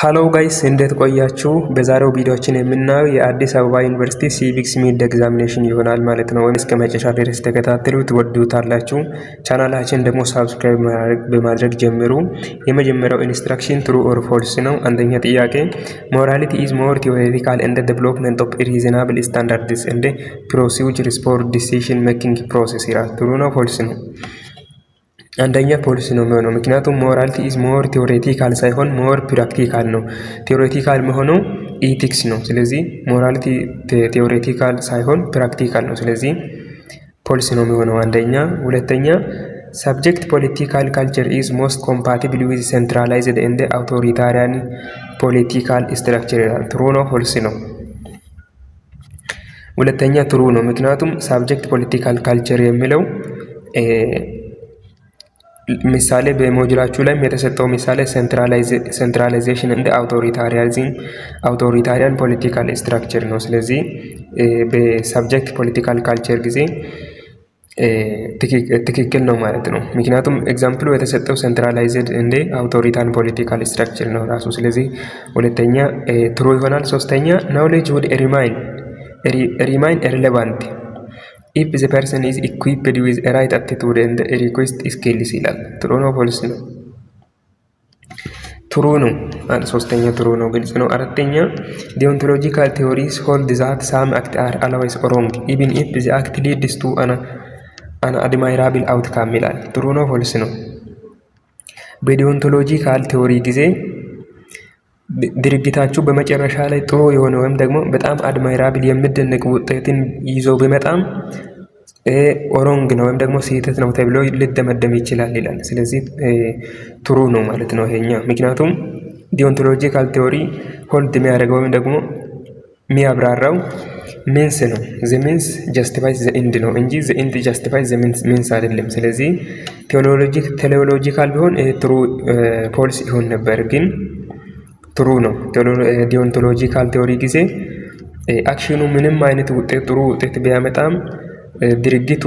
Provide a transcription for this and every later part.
ሃሎ ጋይስ እንዴት ቆያችሁ? በዛሬው ቪዲዮችን የምናየው የአዲስ አበባ ዩኒቨርሲቲ ሲቪክስ ሚድ ኤግዛሚኔሽን ይሆናል ማለት ነው። እስከ መጨረሻ ድረስ ተከታተሉት፣ ትወዱታላችሁ። ቻናላችን ደግሞ ሳብስክራይብ በማድረግ ጀምሩ። የመጀመሪያው ኢንስትራክሽን ትሩ ኦር ፎልስ ነው። አንደኛ ጥያቄ ሞራሊቲ ኢዝ ሞር ቲዎሬቲካል ኤንድ ዴቨሎፕመንት ኦፍ ሪዝናብል ስታንዳርድስ ኤንድ ፕሮሲጀርስ ፎር ዲሲዥን ሜኪንግ ፕሮሰስ ይላል። ትሩ ነው ፎልስ ነው? አንደኛ ፖሊሲ ነው የሚሆነው። ምክንያቱም ሞራሊቲ ኢዝ ሞር ቲዎሬቲካል ሳይሆን ሞር ፕራክቲካል ነው። ቲዎሬቲካል መሆነው ኢቲክስ ነው። ስለዚህ ሞራሊቲ ቲዎሬቲካል ሳይሆን ፕራክቲካል ነው። ስለዚህ ፖሊሲ ነው የሚሆነው አንደኛ። ሁለተኛ ሰብጀክት ፖለቲካል ካልቸር ኢዝ ሞስት ኮምፓቲብል ዊዝ ሴንትራላይዝድ ኤንድ አውቶሪታሪያን ፖለቲካል ስትራክቸር ይላል። ትሩ ነው ፎልስ ነው? ሁለተኛ ትሩ ነው። ምክንያቱም ሰብጀክት ፖለቲካል ካልቸር የሚለው ምሳሌ በሞጁላችሁ ላይ የተሰጠው ምሳሌ ሴንትራላይዜሽን እንደ አውቶሪታሪያን ፖለቲካል ስትራክቸር ነው። ስለዚህ በሰብጀክት ፖለቲካል ካልቸር ጊዜ ትክክል ነው ማለት ነው። ምክንያቱም ኤግዛምፕሉ የተሰጠው ሴንትራላይዝድ እንደ አውቶሪታሪያን ፖለቲካል ስትራክቸር ነው ራሱ። ስለዚህ ሁለተኛ ትሩ ይሆናል። ሶስተኛ ናውሌጅ ውድ ሪማይን ሪሌቫንት if the person is equipped with a right attitude and request skills ይላል። ትሩ ነው ፎልስ ነው? ትሩ ነው። ሶስተኛ ትሩ ነው፣ ግልጽ ነው። አራተኛ deontological theories hold that some acts are always wrong even if the act leads to an admirable outcome ይላል። ትሩ ነው ፎልስ ነው? በዲዮንቶሎጂካል ቴዎሪ ጊዜ ድርጊታችሁ በመጨረሻ ላይ ጥሩ የሆነ ወይም ደግሞ በጣም አድማይራብል የሚደነቅ ውጤትን ይዞ በመጣም ኦሮንግ ነው ወይም ደግሞ ስህተት ነው ተብሎ ሊደመደም ይችላል ይላል። ስለዚህ ትሩ ነው ማለት ነው ይሄኛ። ምክንያቱም ዲዮንቶሎጂካል ቴዎሪ ሆልድ የሚያደርገው ወይም ደግሞ የሚያብራራው ሚንስ ነው። ዘ ሚንስ ጀስቲፋይስ ዘ ኤንድ ነው እንጂ ዘ ኤንድ ጀስቲፋይስ ዘ ሚንስ አይደለም። ስለዚህ ቴዎሎጂካል ቢሆን ትሩ ፎልስ ይሆን ነበር፣ ግን ትሩ ነው። ዲዮንቶሎጂካል ቴዎሪ ጊዜ አክሽኑ ምንም አይነት ውጤት ጥሩ ውጤት ቢያመጣም ድርጊቱ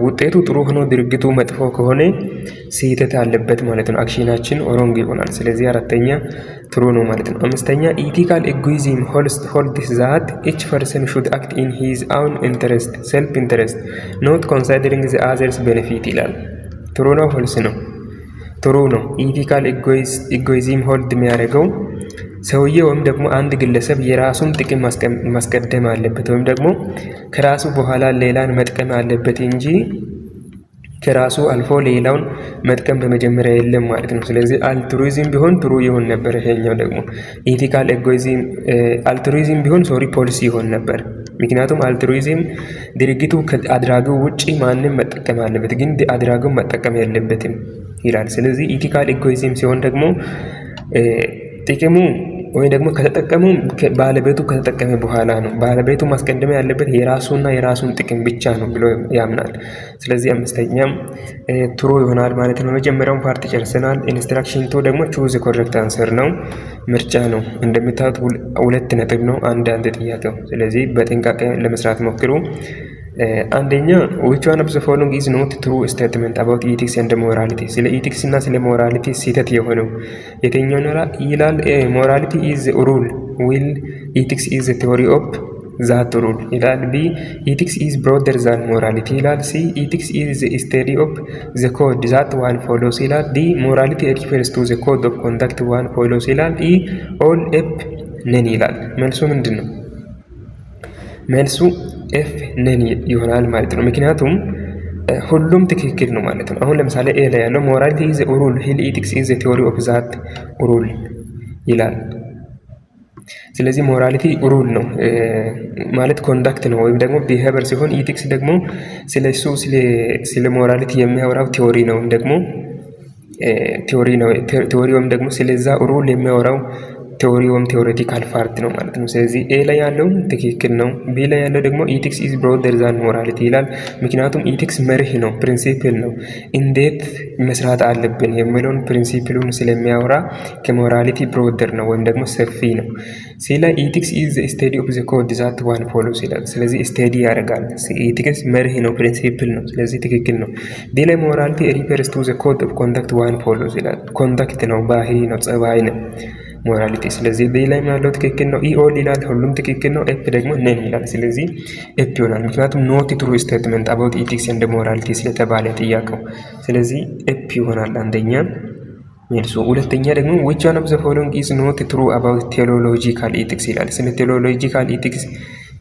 ውጤቱ ጥሩ ሆኖ ድርጊቱ መጥፎ ከሆነ ስህተት አለበት ማለት ነው። አክሽናችን ኦሮንግ ይሆናል። ስለዚህ አራተኛ ትሩ ነው ማለት ነው። አምስተኛ ኢቲካል ኢጎይዝም ሆልድስ ዛት ኢች ፐርሰን ሹድ አክት ኢን ሂዝ አውን ኢንተረስት ሰልፍ ኢንተረስት ኖት ኮንሲደሪንግ ዘ አዘርስ ቤኔፊት ይላል። ትሩ ነው ፎልስ ነው? ትሩ ነው። ኢቲካል ኢጎይዝም ሆልድ የሚያደርገው ሰውዬ ወይም ደግሞ አንድ ግለሰብ የራሱን ጥቅም ማስቀደም አለበት ወይም ደግሞ ከራሱ በኋላ ሌላን መጥቀም አለበት እንጂ ከራሱ አልፎ ሌላውን መጥቀም በመጀመሪያ የለም ማለት ነው። ስለዚህ አልትሩይዝም ቢሆን ትሩ ይሆን ነበር። ይሄኛው ደግሞ ኢቲካል ኢጎይዝም አልትሩይዝም ቢሆን ፖሊሲ ይሆን ነበር። ምክንያቱም አልትሩይዝም ድርጊቱ ከአድራጊው ውጪ ማንም መጠቀም አለበት፣ ግን አድራጊው መጠቀም የለበትም ይላል። ስለዚህ ኢቲካል ኢጎይዝም ሲሆን ደግሞ ጥቅሙ ወይ ደግሞ ከተጠቀሙ ባለቤቱ ከተጠቀመ በኋላ ነው። ባለቤቱ ማስቀደም ያለበት የራሱና የራሱን ጥቅም ብቻ ነው ብሎ ያምናል። ስለዚህ አምስተኛም ትሩ ይሆናል ማለት ነው። መጀመሪያውን ፓርት ጨርሰናል። ኢንስትራክሽን ቱ ደግሞ ቹዝ ኮሬክት አንሰር ነው፣ ምርጫ ነው። እንደምታዩት 2 ነጥብ ነው አንድ ጥያቄው። ስለዚህ በጥንቃቄ ለመስራት ሞክሩ። አንደኛ which one of the following is not true statement about ethics and morality? ስለ ኢቲክስ እና ስለ ሞራሊቲ ስህተት የሆነው የትኛው ነው ይላል። ሞራሊቲ is a rule while ethics is a theory of that rule ይላል። ቢ ethics is broader than morality ይላል። ሲ ethics is a study of the code that one follows ይላል። ዲ morality refers to the code of conduct one follows ይላል። ኢ all F none ይላል። መልሱ ምንድን ነው? መልሱ ኤፍ ነን ይሆናል ማለት ነው። ምክንያቱም ሁሉም ትክክል ነው ማለት ነው። አሁን ለምሳሌ ኤ ላይ ያለው ሞራሊቲ ኢዝ ኤ ሩል ሂል ኢቲክስ ኢዝ ኤ ቲዮሪ ኦፍ ዛት ሩል ይላል። ስለዚህ ሞራሊቲ ሩል ነው ማለት ኮንዳክት ነው ወይም ደግሞ ቢሄቨር ሲሆን ኢቲክስ ደግሞ ስለሱ ስለ ሞራሊቲ የሚያወራው ቲዮሪ ነው ወይም ደግሞ ቲዮሪ ወይም ደግሞ ስለዛ ሩል የሚያወራው ቲዮሪ ወይም ቲዮሬቲካል ፓርት ነው ማለት ነው። ስለዚህ ኤ ላይ ያለው ትክክል ነው። ቢ ላይ ያለው ደግሞ ኢቲክስ ኢዝ ብሮደር ዛን ሞራሊቲ ይላል። ምክንያቱም ኢቲክስ መርህ ነው፣ ፕሪንሲፕል ነው። እንዴት መስራት አለብን የሚለውን ፕሪንሲፕሉን ስለሚያወራ ከሞራሊቲ ብሮደር ነው ወይም ደግሞ ሰፊ ነው። ሲ ላይ ኢቲክስ ኢዝ ስቴዲ ኦፍ ዘ ኮድ ዛት ዋን ፎሎስ ይላል። ስለዚህ ስቴዲ ያደርጋል። ኢቲክስ መርህ ነው፣ ፕሪንሲፕል ነው። ስለዚህ ትክክል ነው። ዲ ላይ ሞራሊቲ ሪፈርስ ቱ ዘ ኮድ ኦፍ ኮንዳክት ዋን ፎሎስ ይላል። ኮንዳክት ነው፣ ባህሪ ነው፣ ጸባይ ነው። ሞራሊቲ። ስለዚህ ቢ ላይ ያለው ትክክል ነው። ኢ ኦል ይላል፣ ሁሉም ትክክል ነው። ኤፍ ደግሞ ነን ይላል። ስለዚህ ኤፍ ይሆናል። ምክንያቱም ኖት ትሩ ስቴትመንት አባውት ኢቲክስ ኤንድ ሞራሊቲ ስለተባለ ጥያቄው። ስለዚህ ኤፍ ይሆናል አንደኛ መልሱ። ሁለተኛ ደግሞ which one of the following is not true about theological ethics ይላል። ስለ theological ethics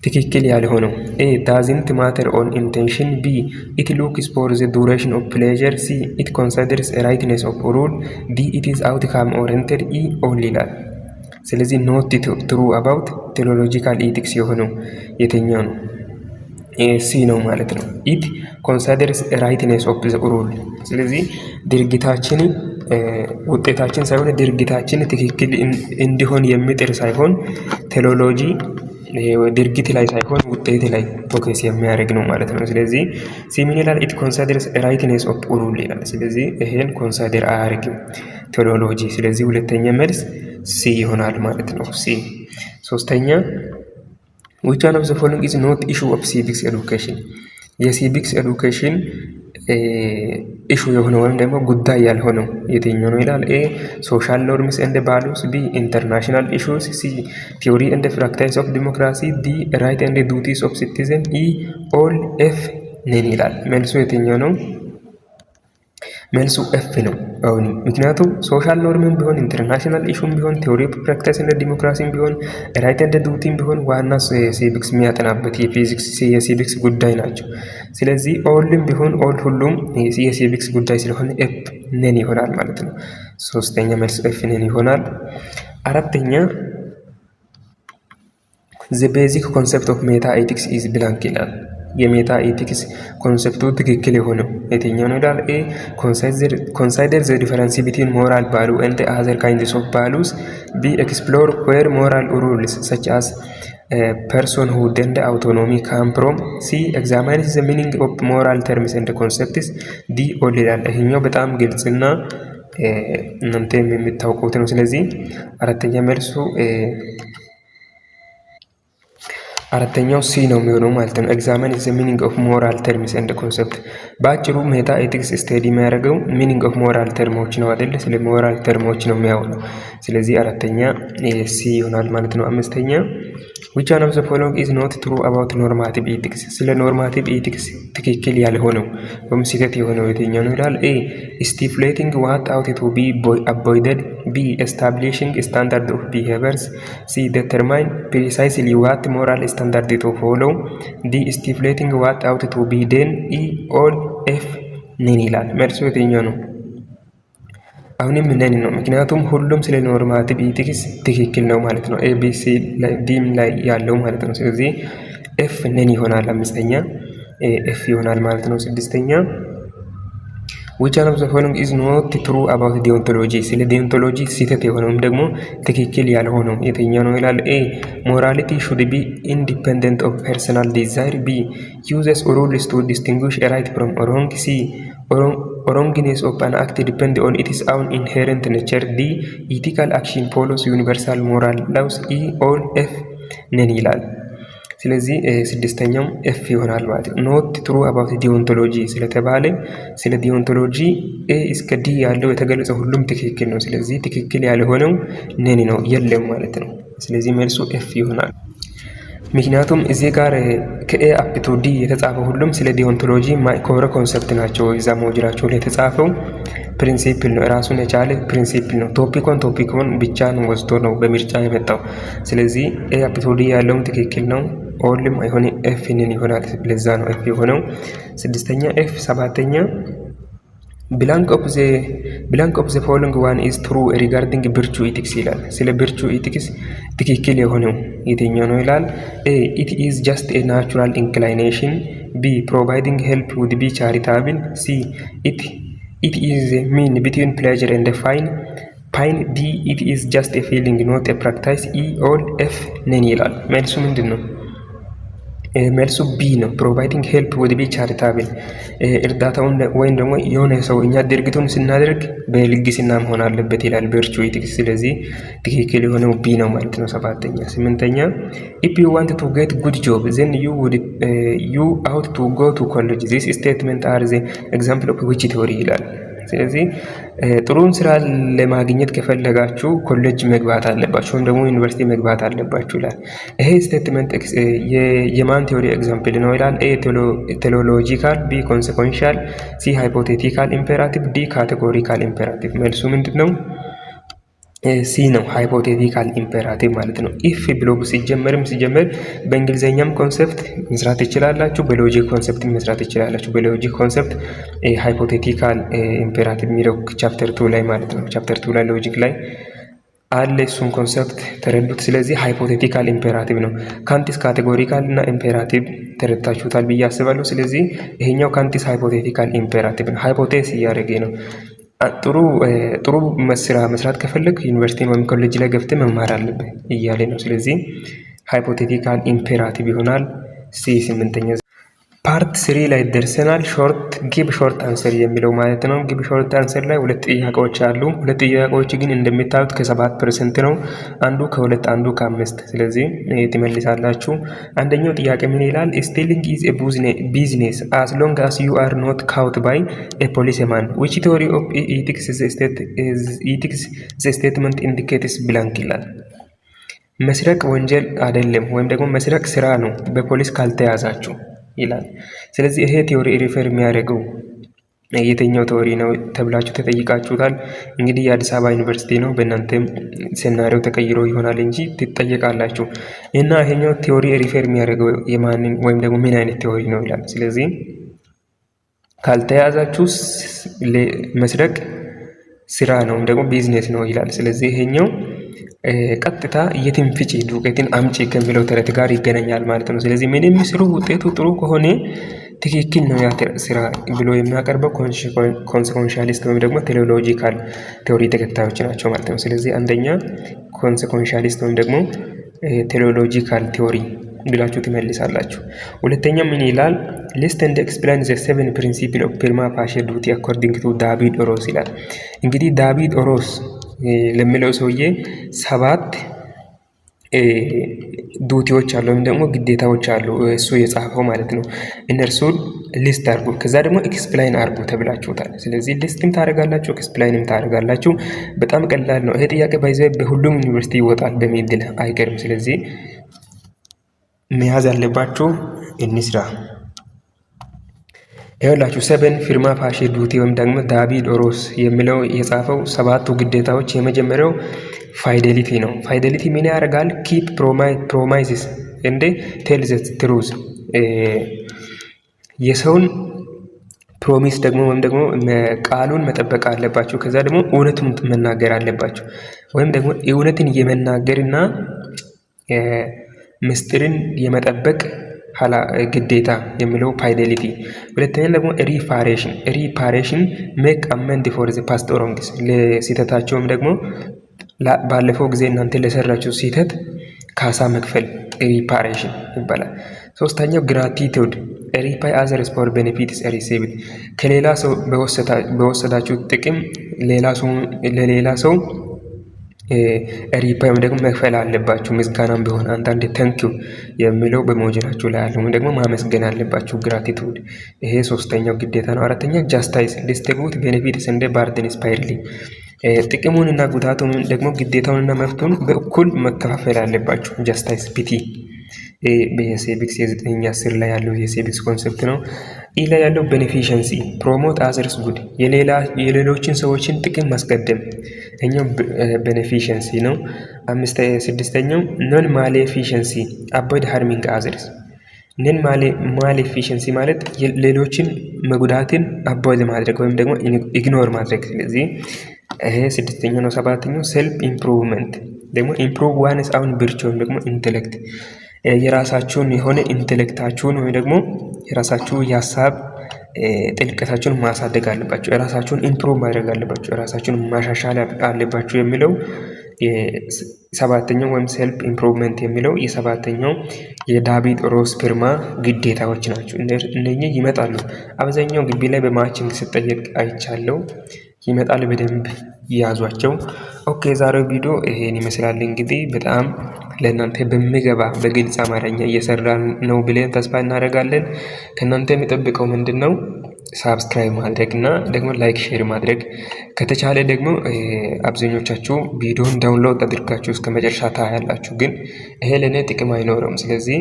ትክክል ያልሆነው ኤ doesn't matter on intention፣ ቢ it looks for the duration of pleasure፣ ሲ it considers rightness of rule፣ ዲ it is outcome oriented፣ ኢ all ይላል። ስለዚህ not true about theological ethics የሆነው የትኛው ነው? ሲ ነው ማለት ነው። it considers rightness of the rule። ስለዚህ ድርጊታችን ውጤታችን ሳይሆን ድርጊታችን ትክክል እንዲሆን የሚጥር ሳይሆን ቴዎሎጂ ድርጊት ላይ ሳይሆን ውጤት ላይ ፎከስ የሚያደርግ ነው ማለት ነው። ስለዚህ ሲሚላር ኢት ኮንሲደርስ ራይትነስ ኦፍ ሩል ይላል። ስለዚህ ይሄን ኮንሲደር አያደርግም ቴዎሎጂ። ስለዚህ ሁለተኛ መልስ ሲ ይሆናል ማለት ነው። ሲ። ሶስተኛ which one of the following is not issue of civics education? የሲቪክስ ኤዱኬሽን ኢሹ የሆነው ወይም ደግሞ ጉዳይ ያልሆነው የትኛው ነው ይላል። ኤ ሶሻል ኖርምስ ኤንድ ቫሉስ፣ ቢ ኢንተርናሽናል ኢሹስ፣ ሲ ቲዮሪ ኤንድ ፕራክቲስ ኦፍ ዲሞክራሲ፣ ዲ ራይት ኤንድ ዱቲስ ኦፍ ሲቲዝን፣ ኢ ኦል ኤፍ ነን ይላል። መልሱ የትኛው ነው? መልሱ ኤፍ ነው። አሁን ምክንያቱም ሶሻል ኖርምም ቢሆን ኢንተርናሽናል ኢሹም ቢሆን ቲዮሪ ኦፍ ፕራክቲስ ኤንድ ዲሞክራሲም ቢሆን ራይት ኤንድ ዱቲም ቢሆን ዋና ሲቪክስ የሚያጠናበት የፊዚክስ የሲቪክስ ጉዳይ ናቸው። ስለዚህ ኦልም ቢሆን ኦል ሁሉም የሲቪክስ ጉዳይ ስለሆነ ኤፍ ነን ይሆናል ማለት ነው። ሶስተኛ መልስ ኤፍ ነን ይሆናል። አራተኛ the basic concept of meta ethics is blank ይላል። የሜታ ኤቲክስ ኮንሰፕቱ ትክክል የሆነው የትኛው ነው ይላል። ኤ consider the difference between moral value and other kinds of values፣ ቢ explore where moral rules such as personhood and autonomy come from፣ ሲ examine the meaning of moral terms and concepts፣ ዲ ኦል ይላል። ይሄኛው በጣም ግልጽና እናንተም የምታውቁት ነው። ስለዚህ አራተኛው ሲ ነው የሚሆነው ማለት ነው። ኤግዛሚን ዘ ሚኒንግ ኦፍ ሞራል ተርምስ ኤንድ ኮንሰፕት። በአጭሩ ሜታ ኤቲክስ ስቴዲ የሚያደርገው ሚኒንግ ኦፍ ሞራል ተርሞች ነው አይደል? ስለ ሞራል ተርሞች ነው የሚያወራው። ስለዚህ አራተኛ ሲ ይሆናል ማለት ነው። አምስተኛ which one of the following is not true about normative ethics? ስለ ኖርማቲቭ ኤቲክስ ትክክል ያልሆነው ወይም ስህተት የሆነው የትኛው ነው ይላል። ኤ stipulating what ought to be avoided፣ ቢ establishing standard of behaviors፣ ሲ determine precisely what moral standard to follow፣ ዲ stipulating what ought to be done፣ ኢ all ኤፍ ነን ይላል። መልሱ የትኛው ነው? አሁንም ነን ነው። ምክንያቱም ሁሉም ስለ ኖርማቲቭ ኤቲክስ ትክክል ነው ማለት ነው። ኤ ቢ ሲ ዲም ላይ ያለው ማለት ነው። ስለዚህ ኤፍ ነን ይሆናል። አምስተኛ ኤፍ ይሆናል ማለት ነው። ስድስተኛ which one of the following is not true about deontology? ስለ ዲዮንቶሎጂ ስህተት የሆነውም ደግሞ ትክክል ያልሆነው የትኛው ነው ይላል። ኤ morality should be independent of personal desire፣ ቢ uses rules to distinguish a right from a wrong፣ ሲ wrongness of an act depend on its own inherent nature፣ ዲ ethical action follows universal moral laws፣ ኢ all ኤፍ ነን ይላል። ስለዚህ ስድስተኛው ኤፍ ይሆናል ማለት ነው። ኖት ትሩ አባውት ዲዮንቶሎጂ ስለተባለ ስለ ዲዮንቶሎጂ ኤ እስከ ዲ ያለው የተገለጸ ሁሉም ትክክል ነው። ስለዚህ ትክክል ያልሆነው ነን ነው የለም ማለት ነው። ስለዚህ መልሱ ኤፍ ይሆናል። ምክንያቱም እዚህ ጋር ከኤ አፕ ቱ ዲ የተጻፈው ሁሉም ስለ ዲዮንቶሎጂ ኮረ ኮንሰፕት ናቸው። እዛ ሞጁላቸው ላይ የተጻፈው ፕሪንሲፕል ነው፣ ራሱን የቻለ ፕሪንሲፕል ነው። ቶፒኮን ብቻን ወስዶ ነው በምርጫ የመጣው። ስለዚህ ኤ አፕ ቱ ዲ ያለውም ትክክል ነው። ኦልም አይሆን ኤፍ ነን ይሆናል። ለዛ ነው ኤፍ የሆነው። ስድስተኛ ኤፍ። ሰባተኛ blank of the following one is true regarding virtue ethics ይላል። ስለ virtue ethics ትክክል የሆነው የትኛው ነው ይላል። A it is just a natural inclination፣ B providing help would be charitable፣ C it is a mean between pleasure and pain፣ D it is just a feeling not a practice፣ E all F ነን ይላል። መልሱ ምንድን ነው? መልሱ ቢ ነው። ፕሮቫይዲንግ ሄልፕ ውድ ቢ ቻሪታብል፣ እርዳታውን ወይም ደግሞ የሆነ ሰው እኛ ድርጊቱን ስናደርግ በልግስና መሆን አለበት ይላል ቨርቹ ኤቲክስ። ስለዚህ ትክክል የሆነው ቢ ነው ማለት ነው። ሰባተኛ። ስምንተኛ ኢፍ ዩ ዋንት ቱ ጌት ጉድ ጆብ ዘን ዩ አውት ቱ ጎ ቱ ኮሌጅ ዚስ ስቴትመንት አር ዘ ኤግዛምፕል ኦፍ ዊች ቲዮሪ ይላል። ስለዚህ ጥሩን ስራ ለማግኘት ከፈለጋችሁ ኮሌጅ መግባት አለባችሁ ወይም ደግሞ ዩኒቨርሲቲ መግባት አለባችሁ ይላል። ይሄ ስቴትመንት የማን ቲዮሪ ኤግዛምፕል ነው ይላል። ኤ ቴዎሎጂካል፣ ቢ ኮንሰኮንሻል፣ ሲ ሃይፖቴቲካል ኢምፔራቲቭ፣ ዲ ካቴጎሪካል ኢምፔራቲቭ። መልሱ ምንድን ነው? ሲ ነው፣ ሃይፖቴቲካል ኢምፔራቲቭ ማለት ነው። ኢፍ ብሎ ሲጀመር በእንግሊዘኛም ኮንሰፕት መስራት ይችላላችሁ፣ በሎጂክ ኮንሰፕት መስራት ይችላላችሁ። በሎጂክ ኮንሰፕት ሃይፖቴቲካል ኢምፔራቲቭ የሚለው ቻፕተር 2 ላይ ማለት ነው። ቻፕተር 2 ላይ ሎጂክ ላይ አለ፣ እሱን ኮንሰፕት ተረዱት። ስለዚህ ሃይፖቴቲካል ኢምፔራቲቭ ነው። ካንቲስ ካቴጎሪካል እና ኢምፔራቲቭ ተረድታችሁታል ብዬ አስባለሁ። ስለዚህ ይሄኛው ካንቲስ ሃይፖቴቲካል ኢምፔራቲቭ ነው። ሃይፖቴስ እያደረገ ነው። ጥሩ ስራ መስራት ከፈለግ ዩኒቨርሲቲ ወይም ኮሌጅ ላይ ገብተህ መማር አለብህ እያለ ነው። ስለዚህ ሃይፖቴቲካል ኢምፔራቲቭ ይሆናል። ሲ 8ኛ ፓርት 3 ላይ ደርሰናል። ጊቭ ሾርት አንሰር የሚለው ማለት ነው። ጊቭ ሾርት አንሰር ላይ ሁለት ጥያቄዎች አሉ። ሁለት ጥያቄዎች ግን እንደሚታዩት ከ7% ነው። አንዱ ከ2 አንዱ ከ5። ስለዚህ ትመልሳላችሁ። አንደኛው ጥያቄ ምን ይላል? ስቲሊንግ ኢዝ ኤ ቢዝነስ አስ ሎንግ አስ ዩ አር ኖት ካውት ባይ ኤ ፖሊስማን ዊች ቲዮሪ ኦፍ ኢቲክስ ስቴትመንት ኢንዲኬትስ ብላንክ ይላል። መስረቅ ወንጀል አይደለም ወይም ደግሞ መስረቅ ስራ ነው በፖሊስ ካልተያዛችሁ ይላል። ስለዚህ ይሄ ቲዮሪ ሪፈር የሚያደርገው የትኛው ቲዮሪ ነው ተብላችሁ ተጠይቃችሁታል። እንግዲህ የአዲስ አበባ ዩኒቨርሲቲ ነው። በእናንተም ሴናሪዮ ተቀይሮ ይሆናል እንጂ ትጠየቃላችሁ። እና ይሄኛው ቲዮሪ ሪፈር የሚያደርገው የማንን ወይም ደግሞ ምን አይነት ቲዮሪ ነው ይላል። ስለዚህ ካልተያዛችሁ መስረቅ ስራ ነው ደግሞ ቢዝነስ ነው ይላል። ስለዚህ ይሄኛው ቀጥታ የትም ፍጪ ዱቄትን አምጪ ከሚለው ተረት ጋር ይገናኛል ማለት ነው። ስለዚህ ምን የሚስሩ ውጤቱ ጥሩ ከሆነ ትክክል ነው ያ ስራ ብሎ የሚያቀርበው ኮንሰኮንሻሊስት ወይም ደግሞ ቴዎሎጂካል ቲዮሪ ተከታዮች ናቸው ማለት ነው። ስለዚህ አንደኛ ኮንሰኮንሻሊስት ወይም ደግሞ ቴዎሎጂካል ቲዮሪ ብላችሁ ትመልሳላችሁ። ሁለተኛ ምን ይላል? ሊስት ኤንድ ኤክስፕሌን ዘ 7 ፕሪንሲፕል ኦፍ ፕሪማ ፋሼ ዱቲ አኮርዲንግ ቱ ዳቪድ ኦሮስ ይላል። እንግዲህ ዳቪድ ኦሮስ ለሚለው ሰውዬ 7 ዱቲዎች አሉ ወይም ደግሞ ግዴታዎች አሉ እሱ የጻፈው ማለት ነው። እነርሱን ሊስት አድርጉ ከዛ ደግሞ ኤክስፕላይን አድርጉ ተብላችሁታል። ስለዚህ ሊስትም ታደርጋላችሁ ኤክስፕላይንም ታደርጋላችሁ። በጣም ቀላል ነው። ይሄ ጥያቄ ባይዘው በሁሉም ዩኒቨርሲቲ ይወጣል በሚድል አይቀርም። ስለዚህ መያዝ ያለባችሁ እንስራ። ይኸውላችሁ 7 ፕሪማ ፋሼ ዱቲ ወይም ደግሞ ዳቪድ ኦሮስ የሚለው የጻፈው 7ቱ ግዴታዎች የመጀመሪያው ፋይዴሊቲ ነው። ፋይዴሊቲ ምን ያደርጋል? ኪፕ ፕሮማይስስ እንደ ቴል ዘ ትሩዝ የሰውን ፕሮሚስ ደግሞ ወይም ደግሞ ቃሉን መጠበቅ አለባችሁ። ከዛ ደግሞ እውነቱን መናገር አለባችሁ ወይም ደግሞ እውነትን የመናገርና ምስጢርን የመጠበቅ ግዴታ የሚለው ፋይዴሊቲ። ሁለተኛ ደግሞ ሪፓሬሽን ሜክ አመንድ ፎር ዘ ፓስት ሮንግስ ለስህተታቸውም ደግሞ ባለፈው ጊዜ እናንተ ለሰራችሁ ስህተት ካሳ መክፈል ሪፓሬሽን ይባላል። ሶስተኛው ግራቲቱድ ሪፓይ አዘርስ ፎር ቤኔፊትስ ሪሲቭድ ከሌላ ሰው በወሰዳችሁ ጥቅም ለሌላ ሰው ሪፓይ ደግሞ መክፈል አለባችሁ። ምስጋናም ቢሆን አንዳንድ ተንኪው የሚለው በሞጁላችሁ ላይ አለ ወይም ደግሞ ማመስገን አለባችሁ ግራቲቱድ። ይሄ ሶስተኛው ግዴታ ነው። አራተኛ ጃስታይስ ዲስትሪቢዩት ቤኔፊትስ እንደ ባርደን ስፓይርሊ ጥቅሙንና ጉዳቱን ደግሞ ግዴታውንና መብቱን በእኩል መከፋፈል አለባችሁ። ጃስታይስ ፒቲ በሲቪክስ የ9/10 ላይ ያለው የሲቪክስ ኮንሰፕት ነው። ኢ ላይ ያለው ቤኔፊሸንሲ ፕሮሞት አዘርስ ጉድ የሌሎችን ሰዎችን ጥቅም ማስቀደም እኛው ቤኔፊሸንሲ ነው። 6ኛው ኖን ማሌፊሸንሲ አቮይድ ሃርሚንግ አዘርስ ነን ማሌፊሸንሲ ማለት ሌሎችን መጉዳትን አቮይድ ማድረግ ወይም ደግሞ ኢግኖር ማድረግ። ስለዚህ ይሄ 6ኛው ነው። 7ኛው ሴልፍ ኢምፕሩቭመንት ደግሞ ኢምፕሩቭ ዋንስ አውን ቪርቹ ወይም ደግሞ ኢንተሌክት የራሳችሁን የሆነ ኢንተሌክታችሁን ወይም ደግሞ የራሳችሁ የሀሳብ ጥልቀታችሁን ማሳደግ አለባችሁ። የራሳችሁን ኢምፕሩቭ ማድረግ አለባችሁ። የራሳችሁን ማሻሻል አለባችሁ የሚለው የ7ኛው ወይም ሴልፍ ኢምፕሩቭመንት የሚለው የ7ኛው የዳቪድ ኦሮስ ፊርማ ግዴታዎች ናቸው። እነኚህ ይመጣሉ። አብዛኛው ግቢ ላይ በማችንግ ስጠየቅ አይቻለው ይመጣል። በደንብ ያዟቸው። ኦኬ ዛሬው ቪዲዮ ይሄን ይመስላል። እንግዲህ በጣም ለእናንተ በሚገባ በግልጽ አማርኛ እየሰራን ነው ብለን ተስፋ እናደርጋለን። ከእናንተ የሚጠብቀው ምንድን ነው? ሳብስክራይብ ማድረግ እና ደግሞ ላይክ ሼር ማድረግ ከተቻለ ደግሞ አብዛኞቻችሁ ቪዲዮን ዳውንሎድ አድርጋችሁ እስከ መጨረሻ ታያላችሁ፣ ግን ይሄ ለእኔ ጥቅም አይኖረውም። ስለዚህ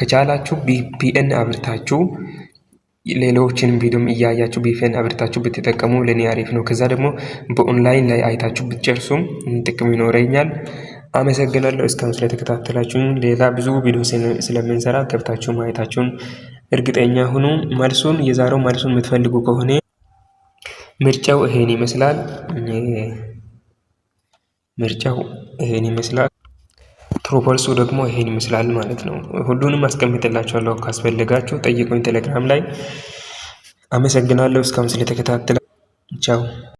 ከቻላችሁ ቪፒኤን አብርታችሁ ሌሎችንም ቪዲዮም እያያችሁ ቪፒኤን አብርታችሁ ብትጠቀሙ ለእኔ አሪፍ ነው። ከዛ ደግሞ በኦንላይን ላይ አይታችሁ ብትጨርሱም ጥቅም ይኖረኛል። አመሰግናለሁ እስካሁን ስለተከታተላችሁኝ። ሌላ ብዙ ቪዲዮ ስለምንሰራ ገብታችሁ ማየታችሁን እርግጠኛ ሁኑ። የዛሬው መልሱን የምትፈልጉ ከሆነ ምርጫው ይሄን ይመስላል። ፕሮፖልሱ ደግሞ ይሄን ይመስላል ማለት ነው። ሁሉንም አስቀምጥላችኋለሁ፣ ካስፈለጋችሁ ጠይቁኝ ቴሌግራም ላይ። አመሰግናለሁ እስካሁን ስለተከታተላችሁ። ቻው